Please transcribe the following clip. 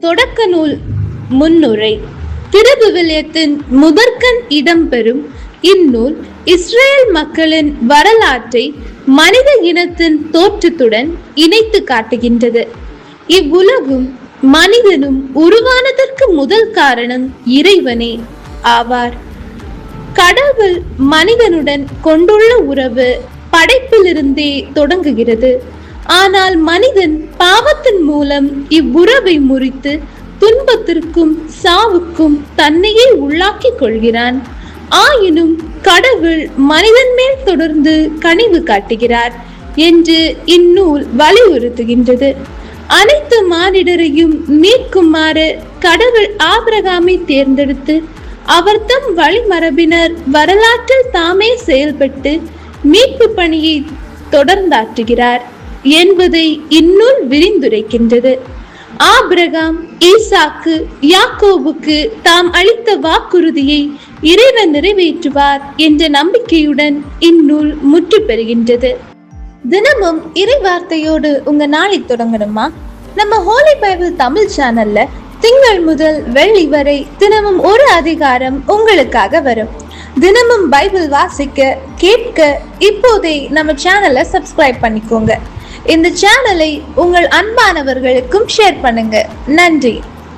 தொடக்க நூல் முன்னுரை. திருவிவிலியத்தின் முதற்கண் இடம்பெறும் இந்நூல் இஸ்ரேல் மக்களின் வரலாற்றை மனித இனத்தின் தோற்றத்துடன் இணைத்து காட்டுகின்றது. இவ்வுலகும் மனிதனும் உருவானதற்கு முதல் காரணம் இறைவனே ஆவார். கடவுள் மனிதனுடன் கொண்டுள்ள உறவு படைப்பிலிருந்தே தொடங்குகிறது. ஆனால் மனிதன் பாவத்தின் மூலம் இவ்வுறவை முறித்து துன்பத்திற்கும் சாவுக்கும் தன்னையே உள்ளாக்கிக் கொள்கிறான். ஆயினும் கடவுள் மனிதன் மேல் தொடர்ந்து கனிவு காட்டுகிறார் என்று இந்நூல் வலியுறுத்துகின்றது. அனைத்து மானிடரையும் மீட்குமாறு கடவுள் ஆபிரகாமை தேர்ந்தெடுத்து அவர் தம் வழிமரபினர் வரலாற்றில் தாமே செயல்பட்டு மீட்பு பணியை தொடர்ந்தாற்றுகிறார் என்பதை இந்நூல் விரிந்துரைக்கின்றது. ஆபிரகாம், ஈசாக்கு, யாக்கோபுக்கு தாம் அளித்த வாக்குறுதியை இறைவன் நிறைவேற்றுவார் என்ற நம்பிக்கையுடன் இந்நூல் முற்று பெறுகின்றது. தினமும் இறை வார்த்தையோடு உங்க நாளை தொடங்கணுமா? நம்ம ஹோலி பைபிள் தமிழ் சேனல்ல திங்கள் முதல் வெள்ளி வரை தினமும் ஒரு அதிகாரம் உங்களுக்காக வரும். தினமும் பைபிள் வாசிக்க கேட்க இப்போதே நம்ம சேனலை சப்ஸ்கிரைப் பண்ணிக்கோங்க. இந்த சேனலை உங்கள் அன்பானவர்களுக்கும் ஷேர் பண்ணுங்க. நன்றி.